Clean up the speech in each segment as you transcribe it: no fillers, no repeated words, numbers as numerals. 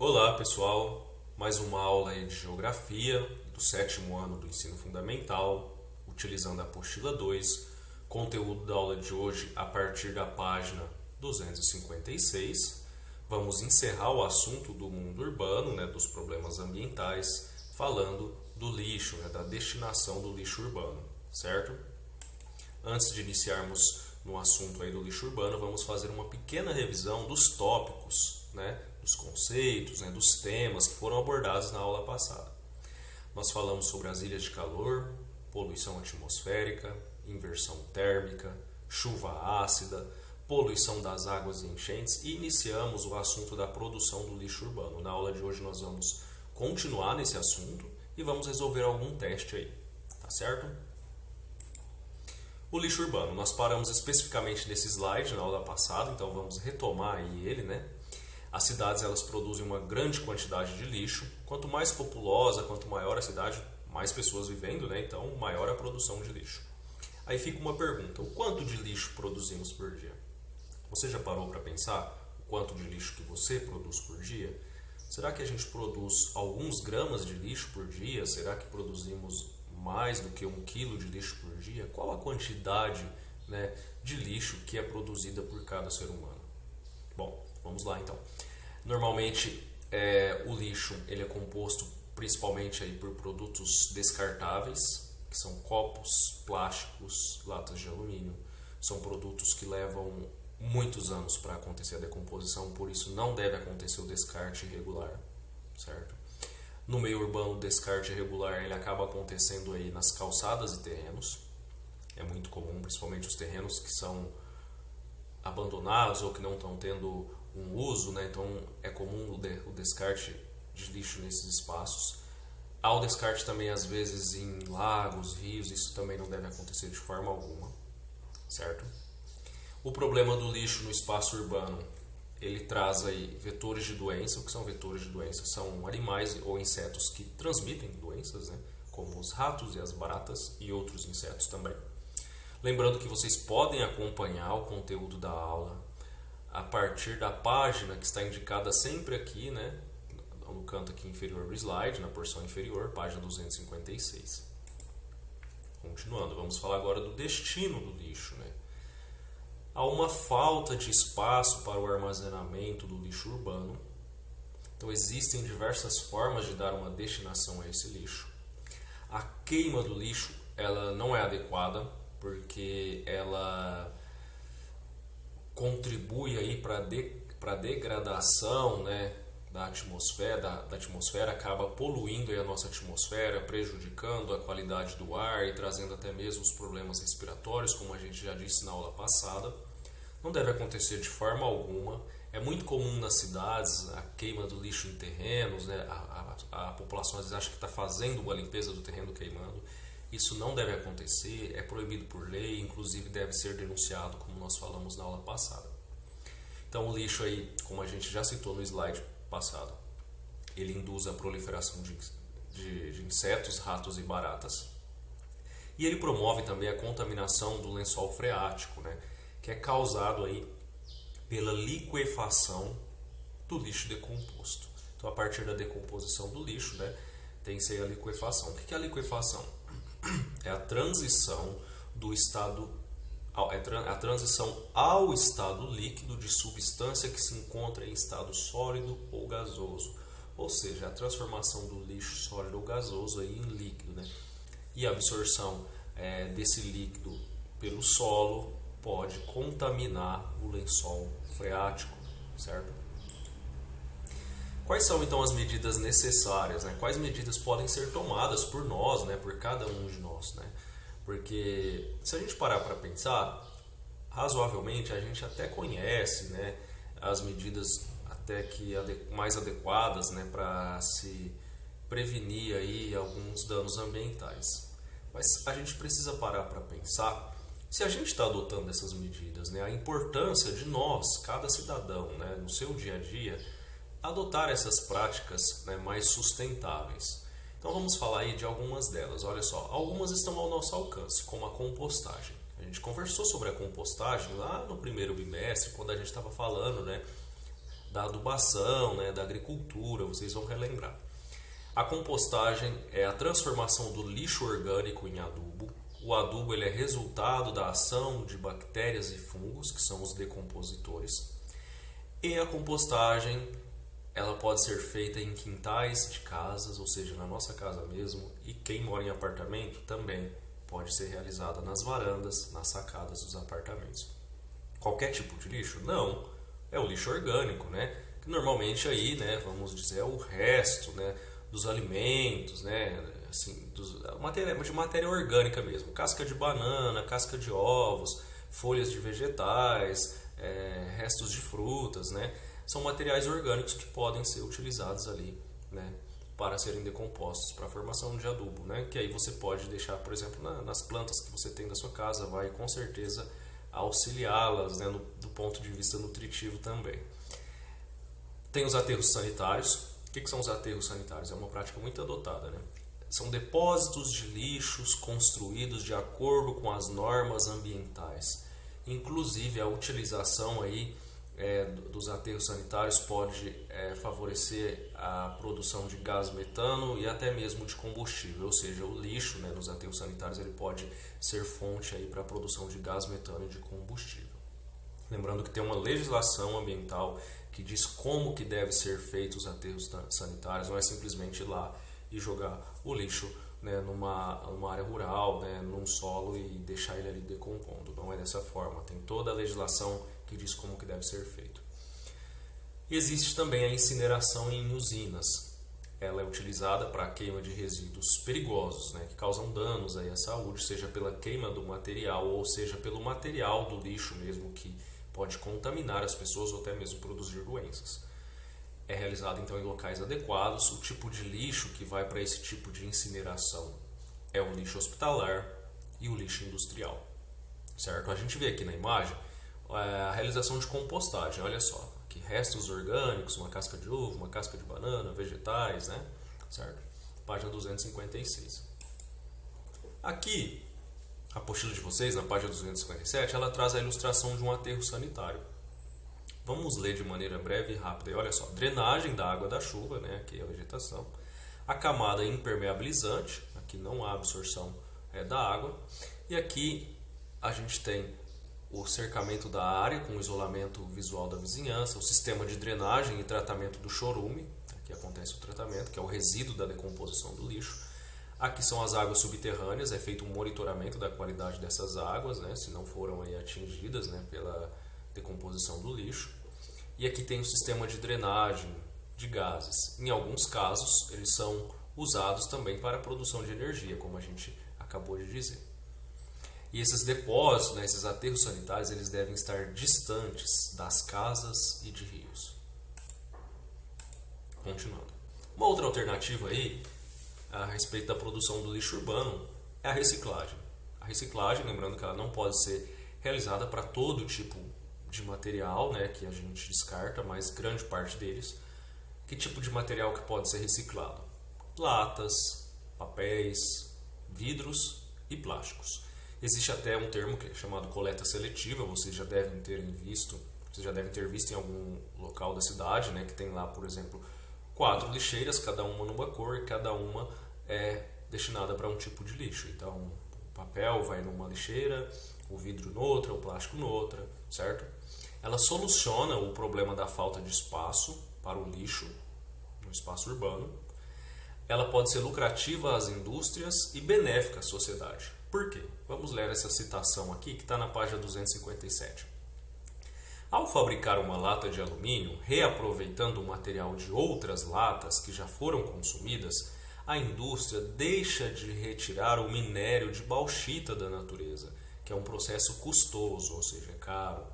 Olá pessoal, mais uma aula aí de Geografia do sétimo ano do Ensino Fundamental, utilizando a apostila 2, conteúdo da aula de hoje a partir da página 256. Vamos encerrar o assunto do mundo urbano, dos problemas ambientais, falando do lixo, da destinação do lixo urbano, certo? Antes de iniciarmos no assunto aí do lixo urbano, vamos fazer uma pequena revisão dos tópicos, dos conceitos, dos temas que foram abordados na aula passada. Nós falamos sobre as ilhas de calor, poluição atmosférica, inversão térmica, chuva ácida, poluição das águas e enchentes e iniciamos o assunto da produção do lixo urbano. Na aula de hoje nós vamos continuar nesse assunto e vamos resolver algum teste aí, tá certo? O lixo urbano, nós paramos especificamente nesse slide na aula passada, então vamos retomar aí ele, As cidades elas produzem uma grande quantidade de lixo. Quanto mais populosa, quanto maior a cidade, mais pessoas vivendo, então maior a produção de lixo. Aí fica uma pergunta: o quanto de lixo produzimos por dia? Você já parou para pensar o quanto de lixo que você produz por dia? Será que a gente produz alguns gramas de lixo por dia? Será que produzimos mais do que 1 quilo de lixo por dia? Qual a quantidade de lixo que é produzida por cada ser humano? Bom, vamos lá então. Normalmente o lixo ele é composto principalmente aí por produtos descartáveis, que são copos, plásticos, latas de alumínio. São produtos que levam muitos anos para acontecer a decomposição, por isso não deve acontecer o descarte irregular, certo? No meio urbano, o descarte irregular ele acaba acontecendo aí nas calçadas e terrenos. É muito comum, principalmente os terrenos que são abandonados ou que não estão tendo um uso, então é comum o descarte de lixo nesses espaços. Há o descarte também às vezes em lagos, rios, isso também não deve acontecer de forma alguma, certo? O problema do lixo no espaço urbano, ele traz aí vetores de doença. O que são vetores de doença? São animais ou insetos que transmitem doenças, como os ratos e as baratas e outros insetos também. Lembrando que vocês podem acompanhar o conteúdo da aula a partir da página que está indicada sempre aqui, no canto aqui inferior do slide, na porção inferior, página 256. Continuando, vamos falar agora do destino do lixo, Há uma falta de espaço para o armazenamento do lixo urbano. Então existem diversas formas de dar uma destinação a esse lixo. A queima do lixo, ela não é adequada, porque ela contribui aí para a degradação, da atmosfera, acaba poluindo aí a nossa atmosfera, prejudicando a qualidade do ar e trazendo até mesmo os problemas respiratórios, como a gente já disse na aula passada. Não deve acontecer de forma alguma. É muito comum nas cidades a queima do lixo em terrenos, a população às vezes acha que está fazendo uma limpeza do terreno queimando. Isso não deve acontecer, é proibido por lei, inclusive deve ser denunciado, como nós falamos na aula passada. Então o lixo aí, como a gente já citou no slide passado, ele induz a proliferação de insetos, ratos e baratas. E ele promove também a contaminação do lençol freático, que é causado aí pela liquefação do lixo decomposto. Então a partir da decomposição do lixo, tem-se a liquefação. O que é a liquefação? É a transição do estado a transição ao estado líquido de substância que se encontra em estado sólido ou gasoso, ou seja, a transformação do lixo sólido ou gasoso aí em líquido, E a absorção desse líquido pelo solo pode contaminar o lençol freático, certo? Quais são então as medidas necessárias? Quais medidas podem ser tomadas por nós, por cada um de nós, Porque se a gente parar para pensar, razoavelmente a gente até conhece, as medidas até que mais adequadas, para se prevenir aí alguns danos ambientais. Mas a gente precisa parar para pensar se a gente está adotando essas medidas, a importância de nós, cada cidadão, no seu dia a dia, adotar essas práticas mais sustentáveis. Então vamos falar aí de algumas delas. Olha só, algumas estão ao nosso alcance, como a compostagem. A gente conversou sobre a compostagem lá no primeiro bimestre, quando a gente estava falando da adubação, né, da agricultura, vocês vão relembrar. A compostagem é a transformação do lixo orgânico em adubo. O adubo ele é resultado da ação de bactérias e fungos, que são os decompositores. E a compostagem ela pode ser feita em quintais de casas, ou seja, na nossa casa mesmo, e quem mora em apartamento também pode ser realizada nas varandas, nas sacadas dos apartamentos. Qualquer tipo de lixo? Não, é o lixo orgânico, né? Que normalmente aí, né, vamos dizer, é o resto, né, dos alimentos, né, assim, de matéria orgânica mesmo, casca de banana, casca de ovos, folhas de vegetais, restos de frutas, né? São materiais orgânicos que podem ser utilizados ali, né, para serem decompostos para a formação de adubo, né, que aí você pode deixar, por exemplo, nas plantas que você tem da sua casa, vai com certeza auxiliá-las, né, do ponto de vista nutritivo também. Tem os aterros sanitários. O que são os aterros sanitários? É uma prática muito adotada, né? São depósitos de lixos construídos de acordo com as normas ambientais. Inclusive a utilização aí dos aterros sanitários pode favorecer a produção de gás metano e até mesmo de combustível, ou seja, o lixo, né, nos aterros sanitários ele pode ser fonte aí para a produção de gás metano e de combustível. Lembrando que tem uma legislação ambiental que diz como que deve ser feito os aterros sanitários, não é simplesmente ir lá e jogar o lixo, né, numa área rural, né, num solo e deixar ele ali decompondo. Não é dessa forma, tem toda a legislação que diz como que deve ser feito. E existe também a incineração em usinas. Ela é utilizada para a queima de resíduos perigosos, né, que causam danos aí à saúde, seja pela queima do material ou seja pelo material do lixo mesmo, que pode contaminar as pessoas ou até mesmo produzir doenças. É realizado então em locais adequados. O tipo de lixo que vai para esse tipo de incineração é o lixo hospitalar e o lixo industrial, certo? A gente vê aqui na imagem a realização de compostagem, olha só, aqui restos orgânicos, uma casca de uva, uma casca de banana, vegetais, né? Certo? Página 256. Aqui, a apostila de vocês, na página 257, ela traz a ilustração de um aterro sanitário. Vamos ler de maneira breve e rápida. E olha só, drenagem da água da chuva, né? Aqui é a vegetação. A camada impermeabilizante, aqui não há absorção da água. E aqui a gente tem o cercamento da área com o isolamento visual da vizinhança, o sistema de drenagem e tratamento do chorume, aqui acontece o tratamento, que é o resíduo da decomposição do lixo. Aqui são as águas subterrâneas, é feito um monitoramento da qualidade dessas águas, né, se não foram aí atingidas, né, pela decomposição do lixo. E aqui tem o sistema de drenagem de gases. Em alguns casos, eles são usados também para a produção de energia, como a gente acabou de dizer. E esses depósitos, né, esses aterros sanitários, eles devem estar distantes das casas e de rios. Continuando. Uma outra alternativa aí, a respeito da produção do lixo urbano, é a reciclagem. A reciclagem, lembrando que ela não pode ser realizada para todo tipo de material, né, que a gente descarta, mas grande parte deles. Que tipo de material que pode ser reciclado? Latas, papéis, vidros e plásticos. Existe até um termo que é chamado coleta seletiva, vocês já devem ter visto em algum local da cidade, né, que tem lá, por exemplo, 4 lixeiras, cada uma numa cor e cada uma é destinada para um tipo de lixo. Então, o papel vai numa lixeira, o vidro noutra, o plástico noutra, certo? Ela soluciona o problema da falta de espaço para o lixo no espaço urbano. Ela pode ser lucrativa às indústrias e benéfica à sociedade. Por quê? Vamos ler essa citação aqui que está na página 257. Ao fabricar uma lata de alumínio, reaproveitando o material de outras latas que já foram consumidas, a indústria deixa de retirar o minério de bauxita da natureza, que é um processo custoso, ou seja, é caro,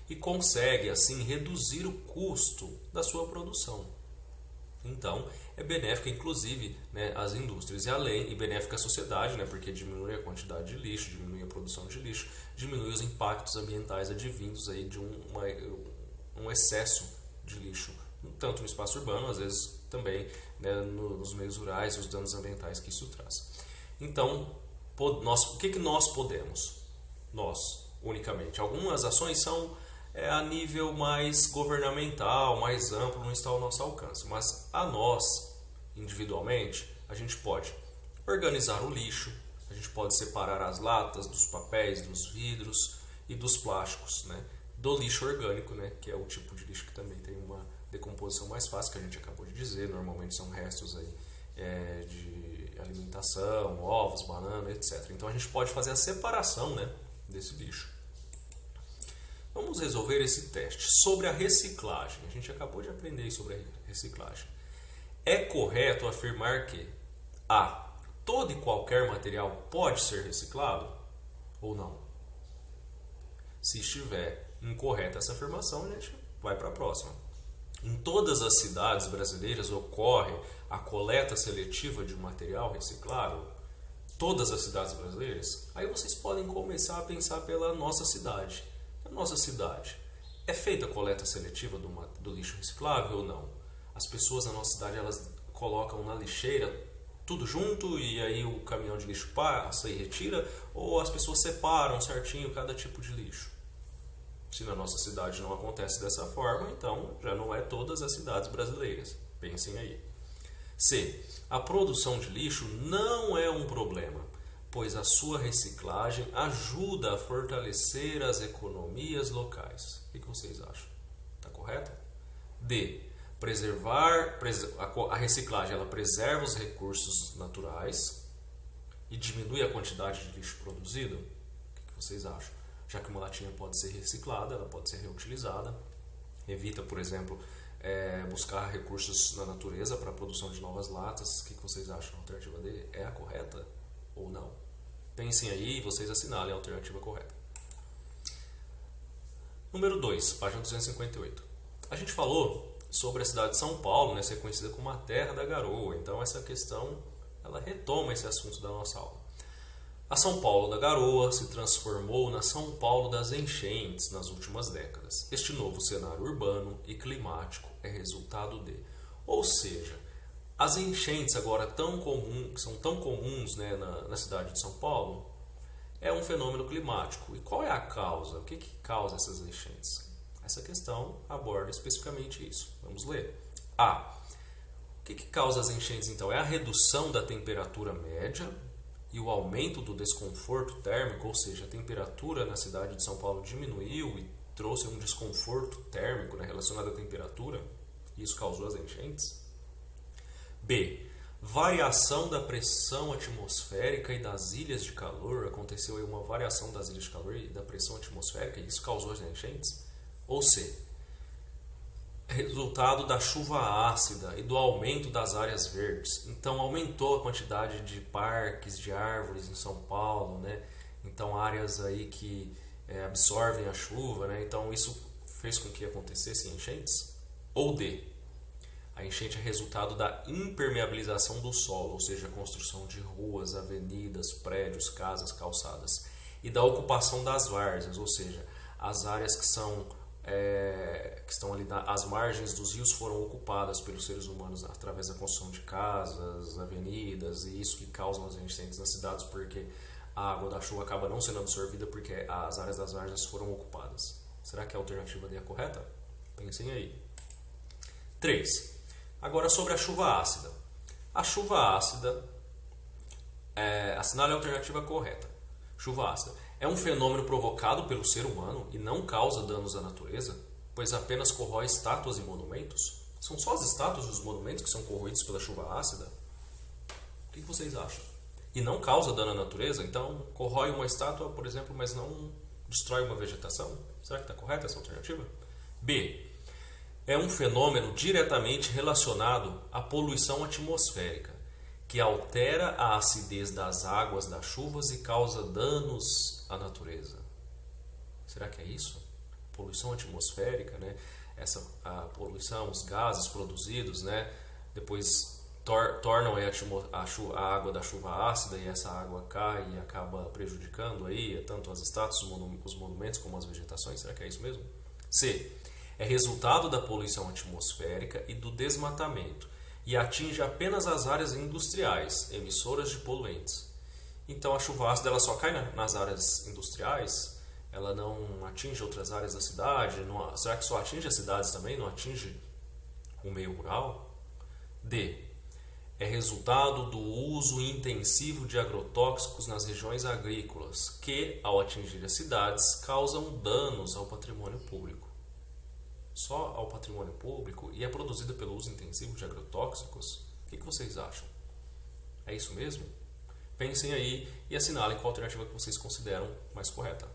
e consegue assim reduzir o custo da sua produção. Então, é benéfica inclusive, né, às indústrias e benéfica à sociedade, né, porque diminui a quantidade de lixo, diminui a produção de lixo, diminui os impactos ambientais advindos aí de um excesso de lixo, tanto no espaço urbano, às vezes também, né, nos meios rurais e os danos ambientais que isso traz. Então, o que nós podemos? Nós, unicamente. Algumas ações são a nível mais governamental, mais amplo, não está ao nosso alcance. Mas a nós, individualmente, a gente pode organizar o lixo, a gente pode separar as latas dos papéis, dos vidros e dos plásticos, né? Do lixo orgânico, né? Que é o tipo de lixo que também tem uma decomposição mais fácil, que a gente acabou de dizer. Normalmente são restos aí, de alimentação, ovos, banana, etc. Então a gente pode fazer a separação, né, desse lixo. Vamos resolver esse teste sobre a reciclagem. A gente acabou de aprender sobre a reciclagem. É correto afirmar que A. Todo e qualquer material pode ser reciclado ou não? Se estiver incorreta essa afirmação, a gente vai para a próxima. Em todas as cidades brasileiras ocorre a coleta seletiva de material reciclável? Todas as cidades brasileiras? Aí vocês podem começar a pensar pela nossa cidade. Na nossa cidade, é feita a coleta seletiva do lixo reciclável ou não? As pessoas na nossa cidade, elas colocam na lixeira tudo junto e aí o caminhão de lixo passa e retira? Ou as pessoas separam certinho cada tipo de lixo? Se na nossa cidade não acontece dessa forma, então já não é todas as cidades brasileiras. Pensem aí. C. A produção de lixo não é um problema, pois a sua reciclagem ajuda a fortalecer as economias locais. O que vocês acham? Está correto? D. A reciclagem ela preserva os recursos naturais e diminui a quantidade de lixo produzido. O que vocês acham? Já que uma latinha pode ser reciclada, ela pode ser reutilizada. Evita, por exemplo, buscar recursos na natureza para a produção de novas latas. O que vocês acham? A alternativa D é a correta ou não? Pensem aí e vocês assinalem a alternativa correta. Número 2, página 258. A gente falou sobre a cidade de São Paulo, né, ser conhecida como a terra da garoa. Então essa questão ela retoma esse assunto da nossa aula. A São Paulo da garoa se transformou na São Paulo das enchentes nas últimas décadas. Este novo cenário urbano e climático é resultado de, ou seja, as enchentes agora que são tão comuns, né, na cidade de São Paulo, é um fenômeno climático. E qual é a causa? O que causa essas enchentes? Essa questão aborda especificamente isso. Vamos ler. A. O que causa as enchentes, então? É a redução da temperatura média e o aumento do desconforto térmico, ou seja, a temperatura na cidade de São Paulo diminuiu e trouxe um desconforto térmico, né, relacionado à temperatura, e isso causou as enchentes. B. Variação da pressão atmosférica e das ilhas de calor. Aconteceu aí uma variação das ilhas de calor e da pressão atmosférica e isso causou as enchentes. Ou C. Resultado da chuva ácida e do aumento das áreas verdes. Então aumentou a quantidade de parques, de árvores em São Paulo, né? Então áreas aí que absorvem a chuva, né? Então isso fez com que acontecessem enchentes. Ou D. A enchente é resultado da impermeabilização do solo, ou seja, a construção de ruas, avenidas, prédios, casas, calçadas. E da ocupação das várzeas, ou seja, as áreas que estão ali às margens dos rios foram ocupadas pelos seres humanos através da construção de casas, avenidas, e isso que causam as enchentes nas cidades, porque a água da chuva acaba não sendo absorvida porque as áreas das várzeas foram ocupadas. Será que a alternativa D é correta? Pensem aí. 3. Agora sobre a chuva ácida. A chuva ácida, assinale a alternativa correta. Chuva ácida é um fenômeno provocado pelo ser humano e não causa danos à natureza, pois apenas corrói estátuas e monumentos? São só as estátuas e os monumentos que são corroídos pela chuva ácida? O que vocês acham? E não causa dano à natureza? Então corrói uma estátua, por exemplo, mas não destrói uma vegetação? Será que está correta essa alternativa? B. É um fenômeno diretamente relacionado à poluição atmosférica, que altera a acidez das águas das chuvas e causa danos à natureza. Será que é isso? Poluição atmosférica, né? A poluição, os gases produzidos, né? Depois tornam a água da chuva ácida e essa água cai e acaba prejudicando aí tanto as estátuas, os monumentos como as vegetações. Será que é isso mesmo? C. É resultado da poluição atmosférica e do desmatamento e atinge apenas as áreas industriais, emissoras de poluentes. Então a chuva ácida ela só cai nas áreas industriais ela não atinge outras áreas da cidade? Será que só atinge as cidades também, não atinge o meio rural? D. É resultado do uso intensivo de agrotóxicos nas regiões agrícolas, que, ao atingir as cidades, causam danos ao patrimônio público. Só ao patrimônio público e é produzida pelo uso intensivo de agrotóxicos? O que vocês acham? É isso mesmo? Pensem aí e assinalem qual alternativa que vocês consideram mais correta.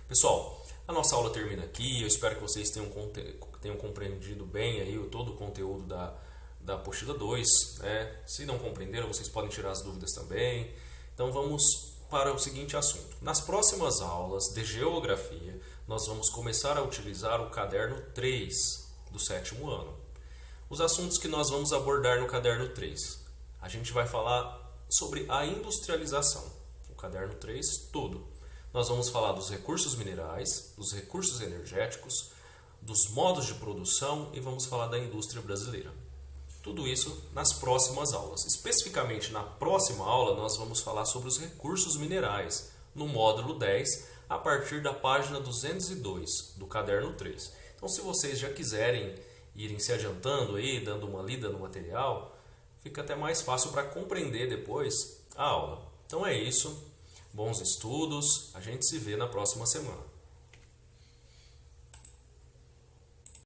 Pessoal, a nossa aula termina aqui. Eu espero que vocês tenham compreendido bem aí todo o conteúdo da apostila 2. Né? Se não compreenderam, vocês podem tirar as dúvidas também. Então vamos para o seguinte assunto. Nas próximas aulas de Geografia, nós vamos começar a utilizar o caderno 3 do 7º ano. Os assuntos que nós vamos abordar no caderno 3. A gente vai falar sobre a industrialização. O caderno 3 todo. Nós vamos falar dos recursos minerais, dos recursos energéticos, dos modos de produção e vamos falar da indústria brasileira. Tudo isso nas próximas aulas. Especificamente na próxima aula nós vamos falar sobre os recursos minerais, no módulo 10, a partir da página 202 do caderno 3. Então, se vocês já quiserem irem se adiantando aí, dando uma lida no material, fica até mais fácil para compreender depois a aula. Então é isso. Bons estudos, a gente se vê na próxima semana.